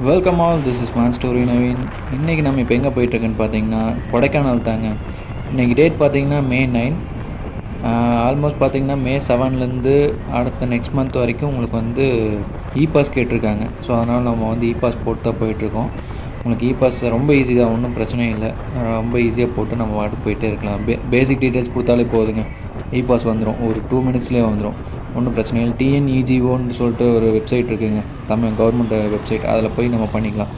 Welcome all, this is my story Naveen. இன்றைக்கி நம்ம இப்போ எங்கே போயிட்டுருக்குன்னு பார்த்தீங்கன்னா கொடைக்கானல் தாங்க. இன்றைக்கி டேட் பார்த்தீங்கன்னா May 9. ஆல்மோஸ்ட் பார்த்தீங்கன்னா May 7லேருந்து அடுத்த நெக்ஸ்ட் மந்த் வரைக்கும் உங்களுக்கு வந்து பாஸ் கேட்டிருக்காங்க. ஸோ அதனால் நம்ம வந்து பாஸ் போட்டு தான் போயிட்டுருக்கோம். உங்களுக்கு பாஸ் ரொம்ப ஈஸி தான், ஒன்றும் பிரச்சனையும் இல்லை. ரொம்ப ஈஸியாக போட்டு நம்ம வாட்டுக்கு போயிட்டே இருக்கலாம். பேசிக் டீட்டெயில்ஸ் கொடுத்தாலே போதுங்க, பாஸ் வந்துடும். ஒரு 2 மினிட்ஸ்லேயே வந்துடும், ஒன்றும் பிரச்சனை இல்லை. டிஎன்இஜிஓன்னு சொல்லிட்டு ஒரு வெப்சைட் இருக்குதுங்க, தமிழ் கவர்மெண்ட் வெப்சைட். அதில் போய் நம்ம பண்ணிக்கலாம்.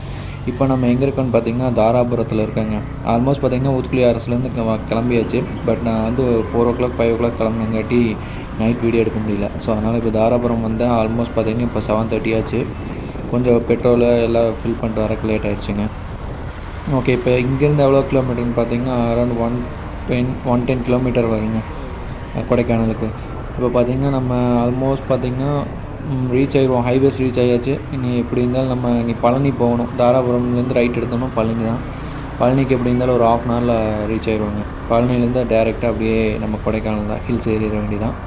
இப்போ நம்ம எங்கே இருக்கோன்னு பார்த்தீங்கன்னா தாராபுரத்தில் இருக்காங்க. ஆல்மோஸ்ட் பார்த்தீங்கன்னா ஊத்துக்குளி அரசுலேருந்து கிளம்பியாச்சு. பட் நான் வந்து 4 o'clock 5 o'clock கிளம்புனங்காட்டி நைட் வீடியோ எடுக்க முடியல. ஸோ அதனால் இப்போ தாராபுரம் வந்தேன். ஆல்மோஸ்ட் பார்த்தீங்கன்னா இப்போ 7:30 ஆச்சு. கொஞ்சம் பெட்ரோலு எல்லாம் ஃபில் பண்ணிட்டு வரக்கு லேட் ஆகிடுச்சுங்க. ஓகே, இப்போ இங்கேருந்து எவ்வளோ கிலோமீட்டர்னு பார்த்தீங்கன்னா அரௌண்ட் 110 கிலோமீட்டர் வருங்க கொடைக்கானலுக்கு. இப்போ பார்த்திங்கன்னா நம்ம ஆல்மோஸ்ட் பார்த்திங்கன்னா ரீச் ஆகிடுவோம். ஹைவேஸ் ரீச் ஆகியாச்சு. இனி எப்படி இருந்தாலும் நம்ம பழனி போகணும். தாராபுரம்லேருந்து ரைட் எடுத்தோம்னா பழனி தான். பழனிக்கு எப்படி இருந்தாலும் ஒரு 1/2 hourல ரீச் ஆகிடுவாங்க. பழனிலேருந்து டேரெக்டாக அப்படியே நம்ம கொடைக்கானல் தான், ஹில்ஸ் ஏறிட வேண்டியதான்.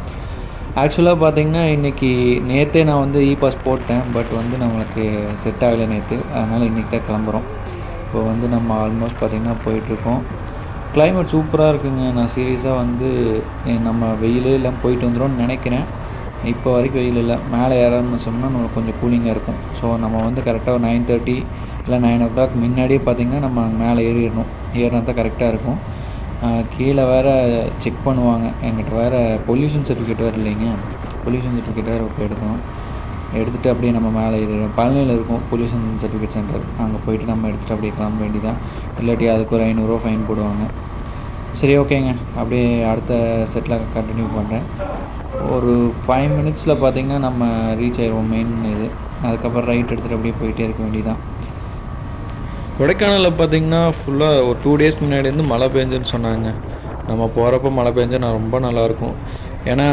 ஆக்சுவலாக பார்த்திங்கன்னா இன்றைக்கி நேற்றே நான் வந்து பாஸ் போட்டேன். பட் வந்து நம்மளுக்கு செட் ஆகலை நேற்று. அதனால் இன்றைக்கி தான் கிளம்புறோம். இப்போ வந்து நம்ம ஆல்மோஸ்ட் பார்த்திங்கன்னா போயிட்டுருக்கோம். கிளைமேட் சூப்பராக இருக்குங்க. நான் சீரியஸாக வந்து நம்ம வெயில் எல்லாம் போயிட்டு வந்துடும்னு நினைக்கிறேன். இப்போ வரைக்கும் வெயில் இல்லை. மேலே ஏறணும்னு சொன்னால் நம்மளுக்கு கொஞ்சம் கூலிங்காக இருக்கும். ஸோ நம்ம வந்து கரெக்டாக ஒரு 9:30 இல்லை 9 o'clock முன்னாடியே பார்த்திங்கன்னா நம்ம மேலே ஏறினா தான் கரெக்டாக இருக்கும். கீழே வேறு செக் பண்ணுவாங்க. என்கிட்ட வேறு பொல்யூஷன் சர்டிஃபிகேட் வேறு இல்லைங்க. பொல்யூஷன் சர்டிஃபிகேட் வேறு இப்போ எடுக்கணும். எடுத்துகிட்டு அப்படியே நம்ம மேலே ஏறிடும். பழனியில் இருக்கும் பொல்யூஷன் சர்டிஃபிகேட் சென்டர். அங்கே போய்ட்டு நம்ம எடுத்துகிட்டு அப்படியே கிளம்ப வேண்டியதான். இல்லாட்டி அதுக்கு ஒரு 500 ஃபைன் போடுவாங்க. சரி, ஓகேங்க. அப்படியே அடுத்த செட்டில் கண்டினியூ பண்ணுறேன். ஒரு 5 minutesல பார்த்திங்கன்னா நம்ம ரீச் ஆயிடுவோம் மெயின் இது. அதுக்கப்புறம் ரைட் எடுத்துகிட்டு அப்படியே போயிட்டே இருக்க வேண்டியதான். கொடைக்கானலில் பார்த்திங்கன்னா ஃபுல்லாக ஒரு 2 days முன்னாடி வந்து மழை பெஞ்சுன்னு சொன்னாங்க. நம்ம போகிறப்ப மழை பெஞ்சா நான் ரொம்ப நல்லாயிருக்கும். ஏன்னா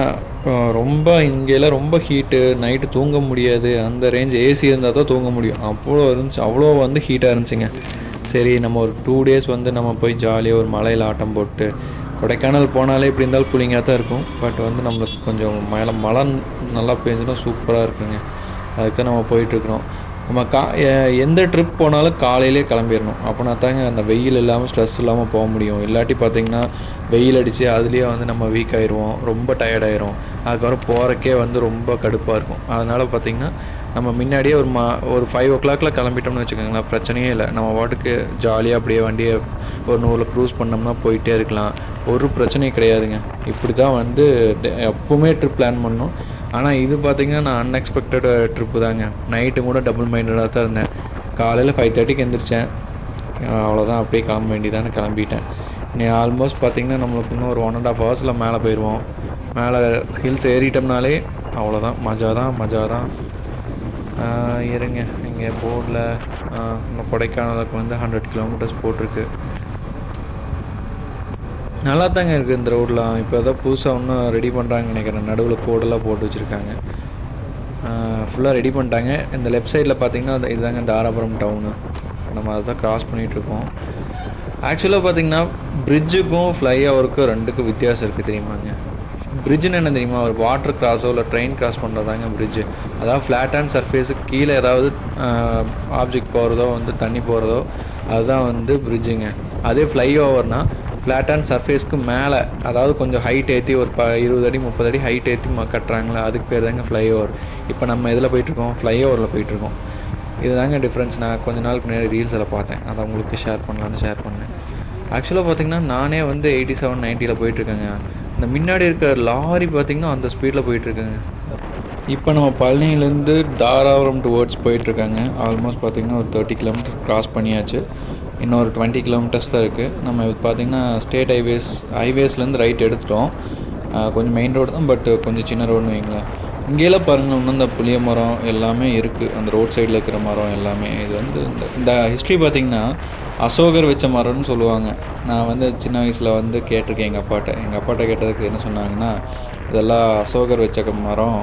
ரொம்ப இங்கெல்லாம் ரொம்ப ஹீட்டு, நைட்டு தூங்க முடியாது. அந்த ரேஞ்ச் ஏசி இருந்தால் தான் தூங்க முடியும். அவ்வளோ வந்து ஹீட்டாக இருந்துச்சுங்க. சரி, நம்ம ஒரு 2 days வந்து நம்ம போய் ஜாலியாக ஒரு மலையில் ஆட்டம் போட்டு, கொடைக்கானல் போனாலே இப்படி இருந்தாலும் கூலிங்காக தான் இருக்கும். பட் வந்து நம்மளுக்கு கொஞ்சம் மழை நல்லா பெஞ்சுன்னா சூப்பராக இருக்குங்க. அதுக்கு தான் நம்ம போயிட்டுருக்குறோம். நம்ம எந்த ட்ரிப் போனாலும் காலையிலே கிளம்பிடணும். அப்போனா தாங்க அந்த வெயில் இல்லாமல் ஸ்ட்ரெஸ் இல்லாமல் போக முடியும். இல்லாட்டி பார்த்திங்கன்னா வெயில் அடித்து அதுலேயே வந்து நம்ம வீக் ஆயிடுவோம், ரொம்ப டயர்டாயிரும். அதுக்கப்புறம் போகிறக்கே வந்து ரொம்ப கடுப்பாக இருக்கும். அதனால் பார்த்திங்கன்னா நம்ம முன்னாடியே ஒரு 5 o'clockல கிளம்பிட்டோம்னு வச்சுக்கோங்களேன், பிரச்சனையே இல்லை. நம்ம வாட்டுக்கு ஜாலியாக அப்படியே வண்டியை ஒரு 100 க்ரூஸ் பண்ணோம்னா போயிட்டே இருக்கலாம். ஒரு பிரச்சனையும் கிடையாதுங்க. இப்படி தான் வந்து எப்போவுமே ட்ரிப் பிளான் பண்ணணும். ஆனால் இது பார்த்திங்கன்னா நான் அன்எக்ஸ்பெக்டட் ட்ரிப்பு தாங்க. நைட்டு கூட டபுள் மைண்டடாக தான் இருந்தேன். காலையில் 5:30க்கு எழுந்திரிச்சேன். அவ்வளோதான், அப்படியே கிளம்ப வேண்டியதானே கிளம்பிட்டேன். நீ ஆல்மோஸ்ட் பார்த்திங்கன்னா நம்மளுக்கு இன்னும் ஒரு 1.5 hours மேலே போயிடுவோம். மேலே ஹில்ஸ் ஏறிட்டோம்னாலே அவ்வளோதான், மஜா தான். இருங்க, இங்கே போர்டில் இன்னும் கொடைக்கானலுக்கு வந்து 100 kilometers போட்டிருக்கு. நல்லா தாங்க இருக்குது இந்த ரோடெலாம். இப்போ தான் புதுசாக ஒன்றும் ரெடி பண்ணுறாங்கன்னு நினைக்கிறேன். நடுவில் கோடெல்லாம் போட்டு வச்சுருக்காங்க. ஃபுல்லாக ரெடி பண்ணிட்டாங்க. இந்த லெஃப்ட் சைடில் பார்த்திங்கன்னா இதுதாங்க தாராபுரம் டவுனு. நம்ம அதை தான் க்ராஸ் பண்ணிகிட்ருக்கோம். ஆக்சுவலாக பார்த்திங்கன்னா பிரிட்ஜுக்கும் ஃப்ளைஓவருக்கும் 2க்கும் வித்தியாசம் இருக்குது தெரியுமாங்க. பிரிட்ஜுன்னு என்ன தெரியுமா? ஒரு வாட்டர் கிராஸோ இல்லை ட்ரெயின் கிராஸ் பண்ணுறதாங்க பிரிட்ஜு. அதாவது ஃப்ளாட்டான சர்ஃபேஸுக்கு கீழே ஏதாவது ஆப்ஜெக்ட் போகிறதோ வந்து தண்ணி போகிறதோ அதுதான் வந்து பிரிட்ஜுங்க. அதே ஃப்ளைஓவர்னால் ஃப்ளாட்டான சர்ஃபேஸ்க்கு மேலே, அதாவது கொஞ்சம் ஹைட் ஏற்றி ஒரு 20 அடி 30 அடி ஹைட் ஏற்றி கட்டுறாங்களே, அதுக்கு பேர் தாங்க ஃப்ளைஓவர். இப்போ நம்ம இதில் போயிட்டுருக்கோம், ஃப்ளைஓவரில் போயிட்டுருக்கோம். இது தாங்க டிஃப்ரென்ஸ். நான் கொஞ்ச நாளுக்கு முன்னாடி ரீல்ஸில் பார்த்தேன், அதை உங்களுக்கு ஷேர் பண்ணேன். ஆக்சுவலாக பார்த்திங்கன்னா நானே வந்து 87 90ல் போயிட்டுருக்கேங்க. இந்த முன்னாடி இருக்கிற லாரி பார்த்திங்கன்னா அந்த ஸ்பீடில் போயிட்டுருக்கேங்க. இப்போ நம்ம பழனியிலேருந்து தாராபுரம் டுவர்ட்ஸ் போயிட்டுருக்காங்க. ஆல்மோஸ்ட் பார்த்திங்கன்னா ஒரு 30 kilometers க்ராஸ் பண்ணியாச்சு. இன்னும் ஒரு 20 kilometers தான் இருக்குது. நம்ம இப்போ பார்த்திங்கன்னா ஸ்டேட் ஹைவேஸ்லேருந்து ரைட் எடுத்துட்டோம். கொஞ்சம் மெயின் ரோடு தான், பட் கொஞ்சம் சின்ன ரோடுன்னு வைங்களேன். இங்கேலாம் பாருங்கள், இன்னும் இந்த புளிய மரம் எல்லாமே இருக்குது. அந்த ரோட் சைடில் இருக்கிற மரம் எல்லாமே. இது வந்து இந்த ஹிஸ்ட்ரி பார்த்திங்கன்னா அசோகர் வச்ச மரம்னு சொல்லுவாங்க. நான் வந்து சின்ன வயசில் வந்து கேட்டிருக்கேன் எங்கள் அப்பாட்ட கேட்டதுக்கு என்ன சொன்னாங்கன்னா, இதெல்லாம் அசோகர் வச்ச மரம்.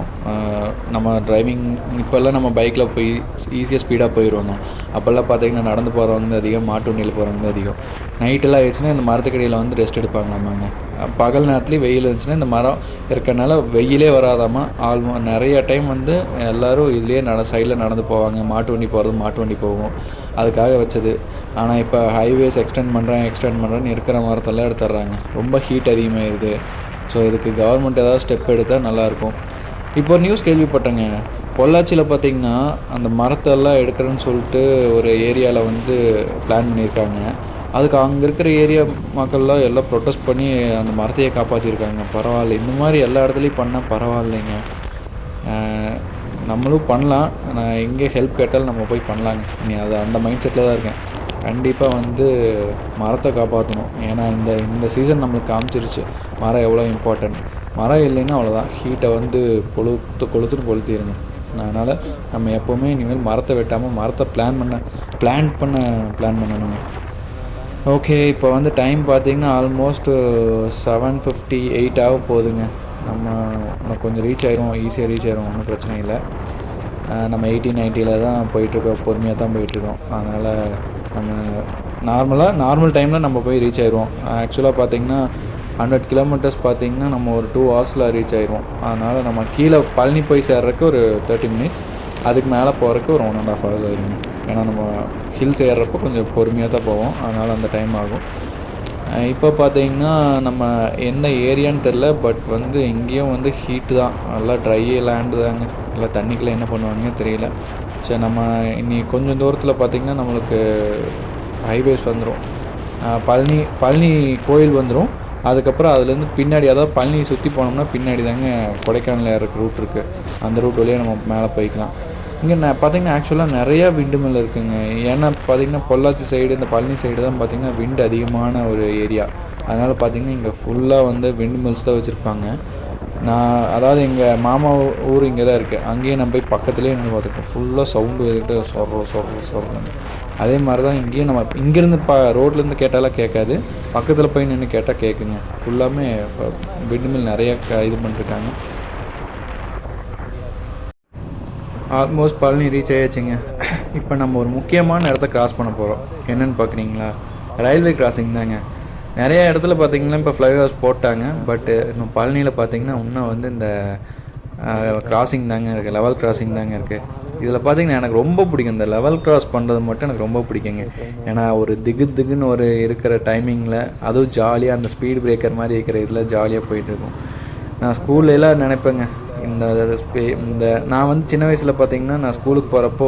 நம்ம டிரைவிங் இப்போல்லாம் நம்ம பைக்கில் போய் ஈஸியாக ஸ்பீடாக போயிடுவோங்க. அப்போல்லாம் பார்த்தீங்கன்னா நடந்து போகிறவங்க அதிகம், மாட்டு வண்டியில் போகிறவங்க அதிகம். நைட்டெல்லாம் ஆயிடுச்சுன்னா இந்த மரத்துக்கடியில் வந்து ரெஸ்ட் எடுப்பாங்களாமாங்க. பகல் நேரத்துலேயும் வெயில் இருந்துச்சுன்னா இந்த மரம் இருக்கறனால வெயிலே வராதாமா. நிறைய டைம் வந்து எல்லோரும் இதுலேயே சைடில் நடந்து போவாங்க. மாட்டு வண்டி போகிறது மாட்டு வண்டி போகும், அதுக்காக வச்சது. ஆனால் இப்போ ஹைவேஸ் எக்ஸ்டெண்ட் பண்ணுறேன்னு இருக்கிற மரத்தெல்லாம் எடுத்துடுறாங்க. ரொம்ப ஹீட் அதிகமாகிடுது. ஸோ இதுக்கு கவர்மெண்ட் ஏதாவது ஸ்டெப் எடுத்தால் நல்லாயிருக்கும். இப்போ ஒரு நியூஸ் கேள்விப்பட்டேங்க, பொள்ளாச்சியில் பார்த்திங்கன்னா அந்த மரத்தெல்லாம் எடுக்கிறேன்னு சொல்லிட்டு ஒரு ஏரியாவில் வந்து பிளான் பண்ணியிருக்காங்க. அதுக்கு அங்கே இருக்கிற ஏரியா மக்கள்லாம் எல்லாம் ப்ரொட்டஸ்ட் பண்ணி அந்த மரத்தையே காப்பாற்றிருக்காங்க. பரவாயில்ல, இந்த மாதிரி எல்லா இடத்துலையும் பண்ணால் பரவாயில்லைங்க. நம்மளும் பண்ணலாம். நான் எங்கே ஹெல்ப் கேட்டாலும் நம்ம போய் பண்ணலாங்க. நீ அந்த மைண்ட் செட்டில் தான் இருக்கேன். கண்டிப்பாக வந்து மரத்தை காப்பாற்றணும். ஏன்னா இந்த சீசன் நம்மளுக்கு காமிச்சிருச்சு மரம் எவ்வளோ இம்பார்ட்டன்ட். மரம் இல்லைன்னா அவ்வளோதான், ஹீட்டை வந்து கொளுத்துன்னு கொளுத்திடுங்க. அதனால் நம்ம எப்போவுமே இனிமேல் மரத்தை வெட்டாமல் மரத்தை பிளான் பண்ணணுங்க. ஓகே, இப்போ வந்து டைம் பார்த்திங்கன்னா ஆல்மோஸ்ட் 7:58 ஆக போகுதுங்க. நம்ம கொஞ்சம் ஈஸியாக ரீச் ஆயிரும், ஒன்றும் பிரச்சனை இல்லை. நம்ம 80-90 தான் போயிட்டுருக்கோம், பொறுமையாக தான் போயிட்டுருக்கோம். அதனால் நம்ம நார்மல் டைமில் நம்ம போய் ரீச் ஆயிடுவோம். ஆக்சுவலாக பார்த்திங்கன்னா 100 கிலோமீட்டர்ஸ் பார்த்திங்கன்னா நம்ம ஒரு 2 ஹவர்ஸில் ரீச் ஆயிடுவோம். அதனால் நம்ம கீழே பழனி போய் சேர்றதுக்கு ஒரு 30 மினிட்ஸ், அதுக்கு மேலே போகிறதுக்கு ஒரு 1.5 hours ஆகிடுங்க. ஏன்னா நம்ம ஹில்ஸ் ஏறுறப்போ கொஞ்சம் பொறுமையாக தான் போவோம், அதனால் அந்த டைம் ஆகும். இப்போ பார்த்திங்கன்னா நம்ம என்ன ஏரியான்னு தெரில, பட் வந்து இங்கேயும் வந்து ஹீட்டு தான், நல்லா ட்ரை லேண்டு தாங்க. நல்லா தண்ணிக்குள்ளே என்ன பண்ணுவாங்கன்னு தெரியல. சரி, நம்ம இன்னி கொஞ்சம் தூரத்தில் பார்த்திங்கன்னா நம்மளுக்கு ஹைவேஸ் வந்துடும். பழனி கோயில் வந்துடும். அதுக்கப்புறம் அதுலேருந்து பின்னாடி, அதாவது பழனி சுற்றி போனோம்னா பின்னாடி தாங்க கொடைக்கானல் ஏறக்கு ரூட் இருக்குது. அந்த ரூட் வழியாக நம்ம மேலே போய்க்கலாம். இங்கே பார்த்திங்கன்னா ஆக்சுவலாக நிறையா விண்டு மில் இருக்குங்க. ஏன்னா பார்த்திங்கன்னா பொள்ளாச்சி சைடு, இந்த பழனி சைடு தான் பார்த்திங்கன்னா விண்டு அதிகமான ஒரு ஏரியா. அதனால் பார்த்திங்கன்னா இங்கே ஃபுல்லாக வந்து விண்டு மில்ஸ் தான் வச்சுருப்பாங்க. அதாவது எங்கள் மாமா ஊர் இங்கே தான் இருக்குது. அங்கேயே நம்ம போய் பக்கத்துலேயே நின்று பார்த்துருக்கோம். ஃபுல்லாக சவுண்டு வந்துட்டு சொல்கிறோம். அதே மாதிரி தான் இங்கேயும் நம்ம இங்கேருந்து ரோட்லேருந்து கேட்டாலாம் கேட்காது, பக்கத்தில் போய் நின்று கேட்டால் கேட்குங்க. ஃபுல்லாமே விண்டு மில் நிறைய இது பண்ணிருக்காங்க. ஆல்மோஸ்ட் பழனி ரீச் ஆகிடுச்சிங்க. இப்போ நம்ம ஒரு முக்கியமான இடத்த கிராஸ் பண்ண போகிறோம். என்னென்னு பார்க்குறீங்களா? ரயில்வே கிராசிங் தாங்க. நிறைய இடத்துல பார்த்திங்கன்னா இப்போ ஃப்ளைஓவர்ஸ் போட்டாங்க. பட்டு இன்னும் பழனியில் பார்த்திங்கன்னா இன்னும் வந்து இந்த கிராசிங் தாங்க இருக்குது, லெவல் கிராசிங் தாங்க இருக்குது. இதில் பார்த்திங்கன்னா எனக்கு ரொம்ப பிடிக்கும், இந்த லெவல் கிராஸ் பண்ணுறது மட்டும் எனக்கு ரொம்ப பிடிக்குங்க. ஏன்னா ஒரு திகுன்னு ஒரு இருக்கிற டைமிங்கில், அதுவும் ஜாலியாக அந்த ஸ்பீட் பிரேக்கர் மாதிரி இருக்கிற இதில் ஜாலியாக போயிட்டுருக்கும். நான் ஸ்கூல்லலாம் நினைப்பேங்க, இந்த நான் வந்து சின்ன வயசில் பார்த்திங்கன்னா நான் ஸ்கூலுக்கு போகிறப்போ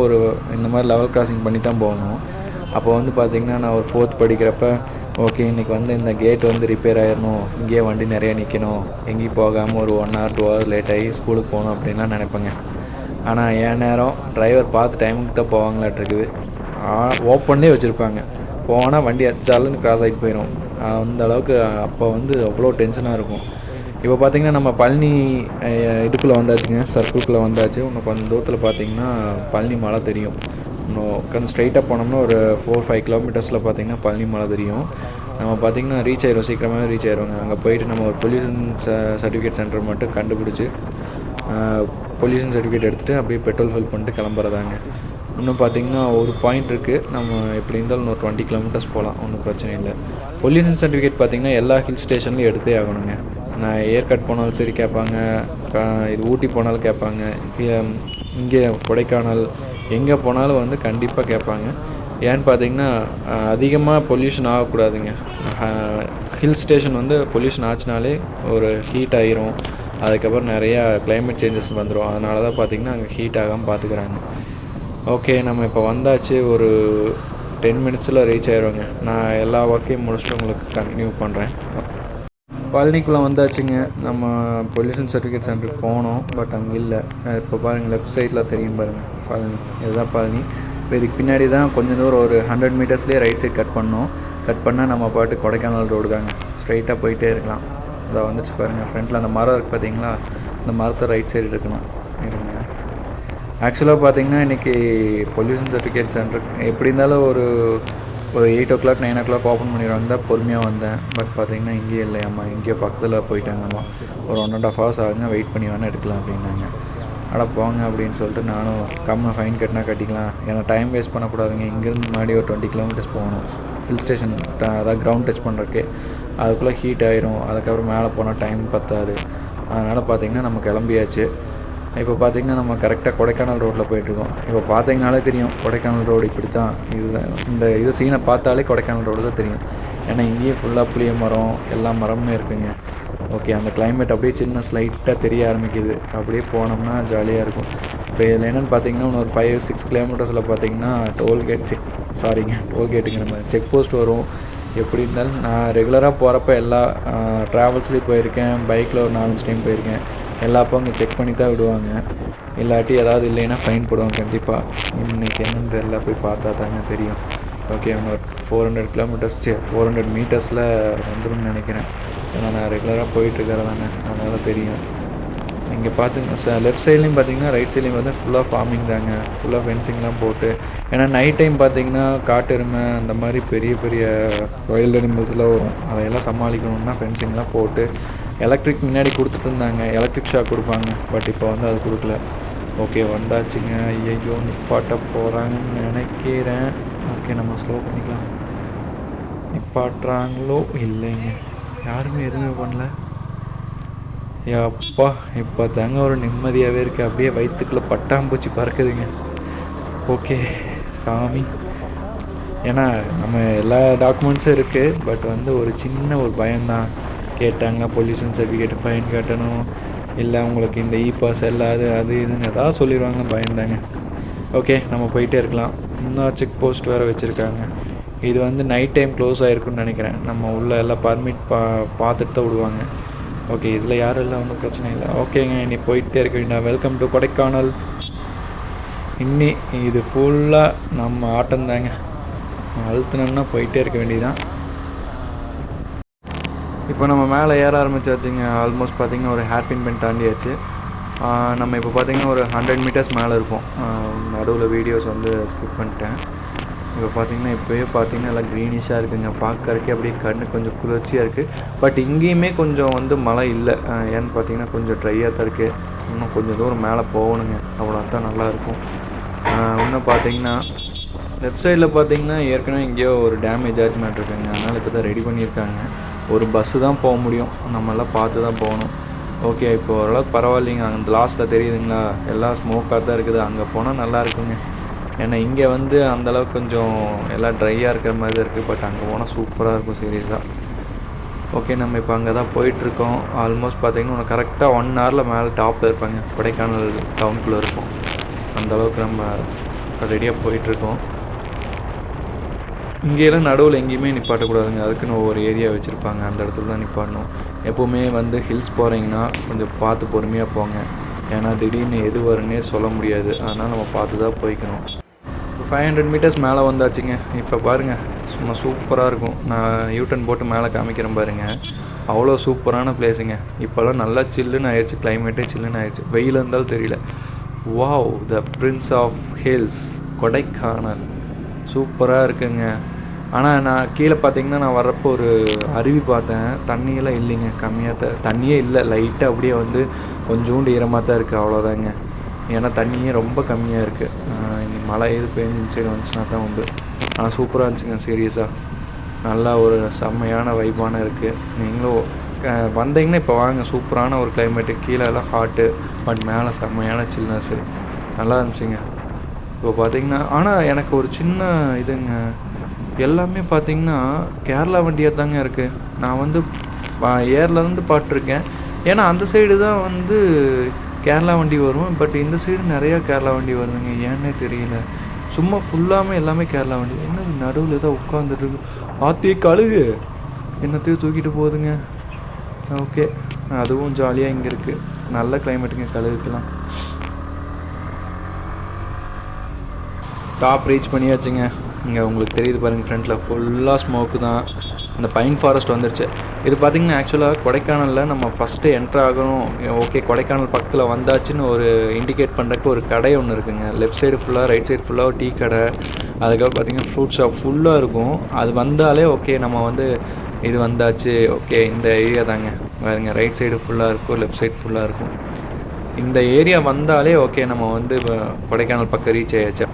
இந்த மாதிரி லெவல் கிராசிங் பண்ணி தான் போகணும். அப்போ வந்து பார்த்திங்கன்னா நான் ஒரு 4th படிக்கிறப்ப, ஓகே இன்றைக்கி வந்து இந்த கேட் வந்து ரிப்பேர் ஆகிடணும், இங்கேயே வண்டி நிறையா நிற்கணும், எங்கேயும் போகாமல் ஒரு 1 hour 2 hours லேட் ஆகி ஸ்கூலுக்கு போகணும் அப்படின்லாம் நினைப்பேங்க. ஆனால் என் நேரம் டிரைவர் பார்த்து டைமுக்கு தான் போவாங்களாட்டிருக்குது. ஓப்பன்லேயே வச்சுருப்பாங்க, போனால் வண்டி அடிச்சாலுன்னு கிராஸ் ஆகிட்டு போயிடும். அந்த அளவுக்கு அப்போ வந்து அவ்வளோ டென்ஷனாக இருக்கும். இப்போ பார்த்திங்கன்னா நம்ம பழனி இதுக்குள்ளே வந்தாச்சுங்க, சர்க்கிள்குள்ளே வந்தாச்சு. இன்னும் கொஞ்சம் தூரத்தில் பார்த்திங்கன்னா பழனி மலை தெரியும். இன்னும் கொஞ்சம் ஸ்ட்ரைட்டாக போனோம்னா ஒரு 4-5 கிலோமீட்டர்ஸில் பார்த்திங்கன்னா பழனி மலை தெரியும். நம்ம பார்த்திங்கன்னா ரீச் ஆயிடும், சீக்கிரமாக ரீச் ஆயிடுவோங்க. அங்கே போயிட்டு நம்ம ஒரு பொல்யூஷன் சர்டிஃபிகேட் சென்டர் மட்டும் கண்டுபிடிச்சி பொல்யூஷன் சர்டிஃபிகேட் எடுத்துகிட்டு அப்படியே பெட்ரோல் ஃபில் பண்ணிட்டு கிளம்புறதாங்க. இன்னும் பார்த்திங்கன்னா ஒரு பாயிண்ட் இருக்குது, நம்ம எப்படி இருந்தாலும் ஒரு 20 கிலோமீட்டர்ஸ் போகலாம், ஒன்றும் பிரச்சனை இல்லை. பொல்யூஷன் சர்டிஃபிகேட் பார்த்திங்கன்னா எல்லா ஹில் ஸ்டேஷன்லையும் எடுத்தே ஆகணுங்க. நான் ஏற்காடு போனாலும் சரி கேட்பாங்க, இது ஊட்டி போனாலும் கேட்பாங்க, இங்கே கொடைக்கானல் எங்கே போனாலும் வந்து கண்டிப்பாக கேட்பாங்க. ஏன்னு பார்த்தீங்கன்னா அதிகமாக பொல்யூஷன் ஆகக்கூடாதுங்க. ஹில் ஸ்டேஷன் வந்து பொல்யூஷன் ஆச்சுனாலே ஒரு ஹீட் ஆகிரும், அதுக்கப்புறம் நிறையா கிளைமேட் சேஞ்சஸ் வந்துடும். அதனால தான் பார்த்திங்கன்னா அங்கே ஹீட் ஆகாமல் பார்த்துக்குறாங்க. ஓகே, நம்ம இப்போ வந்தாச்சு, ஒரு 10 மினிட்ஸில் ரீச் ஆகிடுவோங்க. நான் எல்லா ஒர்க்கையும் முடிச்சுட்டு உங்களுக்கு கண்டினியூ பண்ணுறேன். பழனிக்குள்ளே வந்தாச்சுங்க. நம்ம பொல்யூஷன் சர்டிஃபிகேட் சென்டருக்கு போனோம், பட் அங்கே இல்லை. இப்போ பாருங்கள், லெஃப்ட் சைடில் தெரியும் பாருங்கள் பழனி, இதுதான் பழனி. இப்போ இதுக்கு பின்னாடி தான் கொஞ்சம் தூரம் ஒரு 100 மீட்டர்ஸ்லேயே ரைட் சைட் கட் பண்ணோம். கட் பண்ணால் நம்ம பாட்டு கொடைக்கானல் ரோடு தாங்க, ஸ்ட்ரைட்டாக போயிட்டே இருக்கலாம். அதை வந்துச்சு பாருங்கள், ஃப்ரண்ட்டில் அந்த மரம் இருக்குது பார்த்தீங்களா, அந்த மரத்தை ரைட் சைடு இருக்கணும் இருங்க. ஆக்சுவலாக பார்த்திங்கன்னா இன்றைக்கி பொல்யூஷன் சர்டிஃபிகேட் சென்டர் எப்படி இருந்தாலும் ஒரு ஒரு 8 9 ஓப்பன் பண்ணிடுவாங்க தான் பொறுமையாக வந்தேன். பட் பார்த்தீங்கன்னா இங்கேயே இல்லையாம்மா, இங்கேயோ பக்கத்தில் போயிட்டாங்கம்மா. ஒரு 1.5 ஹவர்ஸ் ஆகுங்க, வெயிட் பண்ணி வேணால் எடுக்கலாம் அப்படின்னாங்க. அட போங்க அப்படின்னு சொல்லிட்டு நானும் கம்மியாக ஃபைன் கட்டினா கட்டிக்கலாம், ஏன்னா டைம் வேஸ்ட் பண்ணக்கூடாதுங்க. இங்கேருந்து முன்னாடி ஒரு 20 கிலோமீட்டர்ஸ் போகணும் ஹில் ஸ்டேஷன், அதாவது கிரவுண்ட் டச் பண்ணுறதுக்கு. அதுக்குள்ளே ஹீட் ஆயிரும், அதுக்கப்புறம் மேலே போனால் டைம் பத்தாது. அதனால் பார்த்திங்கன்னா நம்ம கிளம்பியாச்சு. இப்போ பார்த்திங்கன்னா நம்ம கரெக்டாக கொடைக்கானல் ரோட்டில் போயிட்டுருக்கோம். இப்போ பார்த்திங்கனாலே தெரியும் கொடைக்கானல் ரோடு இப்படி தான். இது சீனை பார்த்தாலே கொடைக்கானல் ரோடு தான் தெரியும். ஏன்னா இங்கேயே ஃபுல்லாக புளிய மரம் எல்லா மரமுமே இருக்குங்க. ஓகே, அந்த கிளைமேட் அப்படியே சின்ன ஸ்லைட்டாக தெரிய ஆரம்பிக்குது. அப்படியே போனோம்னா ஜாலியாக இருக்கும். இப்போ இதில் என்னென்னு பார்த்தீங்கன்னா இன்னொரு 5-6 கிலோமீட்டர்ஸில் பார்த்தீங்கன்னா டோல்கேட்டுங்கிற மாதிரி செக் போஸ்ட் வரும். எப்படி இருந்தாலும் நான் ரெகுலராக போகிறப்ப எல்லா ட்ராவல்ஸ்லேயும் போயிருக்கேன், பைக்கில் ஒரு 4-5 டைம் போயிருக்கேன். எல்லா அப்போ அங்கே செக் பண்ணி தான் விடுவாங்க. இல்லாட்டி ஏதாவது இல்லைன்னா ஃபைன் போடுவாங்க கண்டிப்பாக. இன்றைக்கி என்னென்னு தெரியல, போய் பார்த்தா தாங்க தெரியும். ஓகே, இன்னொரு 400 மீட்டர்ஸில் வந்துடும் நினைக்கிறேன். ஏன்னா நான் ரெகுலராக போயிட்டுருக்கிறதானே, அதனால் தெரியும். இங்கே பார்த்து லெஃப்ட் சைட்லேயும் பார்த்தீங்கன்னா ரைட் சைட்லேயும் பார்த்தா ஃபுல்லாக ஃபார்மிங் தாங்க, ஃபுல்லாக ஃபென்சிங்லாம் போட்டு. ஏன்னா நைட் டைம் பார்த்தீங்கன்னா காட்டெருமை அந்த மாதிரி பெரிய பெரிய வைல்டு அனிமல்ஸ்லாம் வரும். அதையெல்லாம் சமாளிக்கணுன்னா ஃபென்சிங்லாம் போட்டு எலக்ட்ரிக் முன்னாடி கொடுத்துட்டு இருந்தாங்க, எலக்ட்ரிக் ஷாக் கொடுப்பாங்க. பட் இப்போ வந்து அது கொடுக்கல. ஓகே, வந்தாச்சுங்க. ஐயோ நிப்பாட்ட போகிறாங்கன்னு நினைக்கிறேன். ஓகே, நம்ம ஸ்லோ பண்ணிக்கலாம். நிப்பாட்டுறாங்களோ இல்லைங்க, யாருமே எதுவுமே பண்ணல. அப்பா, இப்போ தாங்க ஒரு நிம்மதியாகவே இருக்குது. அப்படியே வயிற்றுக்குள்ளே பட்டாம்பூச்சி பறக்குதுங்க. ஓகே சாமி, ஏன்னா நம்ம எல்லா டாக்குமெண்ட்ஸும் இருக்குது. பட் வந்து ஒரு சின்ன ஒரு பயம்தான். கேட்டாங்க பொல்யூஷன் சர்டிஃபிகேட் ஃபைன் கட்டணும், இல்லை உங்களுக்கு இந்த பாஸ் இல்லாது அது இதுன்னு ஏதாவது சொல்லிடுவாங்க, பயந்தாங்க. ஓகே, நம்ம போயிட்டே இருக்கலாம். இன்னும் செக் போஸ்ட் வேறு வச்சுருக்காங்க. இது வந்து நைட் டைம் க்ளோஸ் ஆகிருக்குன்னு நினைக்கிறேன். நம்ம உள்ள எல்லாம் பர்மிட் பார்த்துட்டு தான் விடுவாங்க. ஓகே, இதில் யாரும் இல்லை, ஒன்றும் பிரச்சனை இல்லை. ஓகேங்க, இனி போயிட்டே இருக்க வேண்டாம். Welcome to Kodaikanal. இன்னி இது ஃபுல்லாக நம்ம ஆட்டம் தாங்க, அழுத்தினோம்னா போயிட்டே இருக்க வேண்டியதுதான். இப்போ நம்ம மேலே ஏற ஆரம்பிச்சாச்சுங்க. ஆல்மோஸ்ட் பார்த்திங்கன்னா ஒரு ஹேர்பின் பெண்ட் தாண்டியாச்சு. நம்ம இப்போ பார்த்திங்கன்னா ஒரு 100 மீட்டர்ஸ் மேலே இருப்போம். நடுவில் வீடியோஸ் வந்து ஸ்கிப் பண்ணிட்டேன். இப்போ பார்த்திங்கன்னா இப்போயே பார்த்திங்கன்னா எல்லாம் க்ரீனிஷாக இருக்குதுங்க. பார்க்கறக்கே அப்படியே கண்ணு கொஞ்சம் குளிர்ச்சியாக இருக்குது. பட் இங்கேயுமே கொஞ்சம் வந்து மழை இல்லை. ஏன்னு பார்த்திங்கன்னா கொஞ்சம் ட்ரையாக தான் இருக்குது. இன்னும் கொஞ்சம் தூரம் மேலே போகணுங்க, அவ்வளோ தான் நல்லாயிருக்கும். இன்னும் பார்த்திங்கன்னா லெஃப்ட் சைடில் பார்த்திங்கன்னா ஏற்கனவே எங்கேயோ ஒரு டேமேஜ் ஆச்சு இருக்குங்க. அதனால் இப்போ தான் ரெடி பண்ணியிருக்காங்க. ஒரு பஸ்ஸு தான் போக முடியும், நம்மளாம் பார்த்து தான் போகணும். ஓகே, இப்போ ஓரளவுக்கு பரவாயில்லைங்க. அந்த லாஸ்ட்டில் தெரியுதுங்களா, எல்லாம் ஸ்மோக்காக தான் இருக்குது. அங்கே போனால் நல்லா இருக்குங்க. ஏன்னா இங்கே வந்து அந்தளவுக்கு கொஞ்சம் எல்லாம் ட்ரையாக இருக்கிற மாதிரி தான் இருக்குது. பட் அங்கே போனால் சூப்பராக இருக்கும் சீரியஸாக. ஓகே, நம்ம இப்போ அங்கே தான் போயிட்டுருக்கோம். ஆல்மோஸ்ட் பார்த்திங்கன்னா ஒன்று கரெக்டாக 1 ஹவரில் மேலே டாப்பில் இருப்பாங்க. கொடைக்கானல் டவுனுக்குள்ளே இருக்கும். அந்தளவுக்கு நம்ம ரெடியாக போயிட்டுருக்கோம். இங்கேயெல்லாம் நடுவில் எங்கேயுமே நிப்பாட்டக்கூடாதுங்க. அதுக்குன்னு ஒவ்வொரு ஏரியா வச்சுருப்பாங்க, அந்த இடத்துல தான் நிப்பாட்டணும். எப்போவுமே வந்து ஹில்ஸ் போகிறீங்கன்னா கொஞ்சம் பார்த்து பொறுமையாக போங்க. ஏன்னா திடீர்னு எது வருன்னே சொல்ல முடியாது. அதனால் நம்ம பார்த்து தான் போய்க்கணும். 500 மீட்டர்ஸ் மேலே வந்தாச்சுங்க. இப்போ பாருங்கள், சும்மா சூப்பராக இருக்கும். நான் யூட்டன் போட்டு மேலே காமிக்கிறேன் பாருங்கள். அவ்வளோ சூப்பரான பிளேஸுங்க. இப்போல்லாம் நல்லா சில்லுன்னு ஆயிடுச்சு, கிளைமேட்டே சில்லுன்னு ஆயிடுச்சு. வெயில் இருந்தாலும் தெரியல. Wow, the prince of hills Kodaikanal சூப்பராக இருக்குங்க. ஆனால் நான் கீழே பார்த்தீங்கன்னா நான் வர்றப்போ ஒரு அருவி பார்த்தேன். தண்ணியெல்லாம் இல்லைங்க, கம்மியாக தான், தண்ணியே இல்லை. லைட்டாக அப்படியே வந்து கொஞ்சோண்டு ஈரமாக தான் இருக்குது, அவ்வளோதாங்க. ஏன்னா தண்ணியே ரொம்ப கம்மியாக இருக்குது. இனி மழை எது பெஞ்சு சைடு வந்துச்சுன்னா தான் உண்டு. ஆனால் சூப்பராக இருந்துச்சுங்க சீரியஸாக. நல்லா ஒரு செம்மையான வைப்பான இருக்குது. நீங்களும் வந்தீங்கன்னா இப்போ வாங்க, சூப்பரான ஒரு கிளைமேட்டு. கீழே எல்லாம் ஹாட்டு, பட் மேலே செம்மையான சில்னஸ்ஸு, நல்லா இருந்துச்சுங்க. இப்போ பார்த்திங்கன்னா ஆனால் எனக்கு ஒரு சின்ன இதுங்க, எல்லாமே பார்த்திங்கன்னா கேரளா வண்டியாக தாங்க இருக்குது. நான் வந்து ஏர்லேருந்து பார்த்துருக்கேன். ஏன்னா அந்த சைடு தான் வந்து கேரளா வண்டி வரும். பட் இந்த சைடு நிறையா கேரளா வண்டி வருதுங்க, ஏன்னே தெரியல. சும்மா ஃபுல்லாமே எல்லாமே கேரளா வண்டி. என்னது நடுவில் ஏதோ உட்காந்துருக்கு, ஆத்திய கழுகு என்னத்தையும் தூக்கிட்டு போகுதுங்க. ஓகே, அதுவும் ஜாலியாக இங்கே இருக்குது. நல்ல கிளைமேட்டுங்க கழுகுக்கெல்லாம். Top reach பண்ணியாச்சுங்க. இங்கே உங்களுக்கு தெரியுது பாருங்கள், ஃப்ரண்ட்டில் ஃபுல்லாக ஸ்மோக்கு தான். அந்த பைன் ஃபாரஸ்ட் வந்துருச்சு. இது பார்த்திங்கன்னா ஆக்சுவலாக கொடைக்கானலில் நம்ம ஃபஸ்ட்டு என்ட்ரு ஆகணும். ஓகே, கொடைக்கானல் பக்கத்தில் வந்தாச்சுன்னு ஒரு இண்டிகேட் பண்ணுறக்கு ஒரு கடை ஒன்று இருக்குங்க. லெஃப்ட் சைடு ஃபுல்லாக, ரைட் சைடு ஃபுல்லாக டீ கடை, அதுக்கப்புறம் பார்த்தீங்கன்னா ஃப்ரூட் ஷாப் ஃபுல்லாக இருக்கும். அது வந்தாலே ஓகே நம்ம வந்து இது வந்தாச்சு, ஓகே இந்த ஏரியா தாங்க. பாருங்க ரைட் சைடு ஃபுல்லாக இருக்கும், லெஃப்ட் சைடு ஃபுல்லாக இருக்கும். இந்த ஏரியா வந்தாலே ஓகே நம்ம வந்து கொடைக்கானல் பக்கம் ரீச் ஆயாச்சு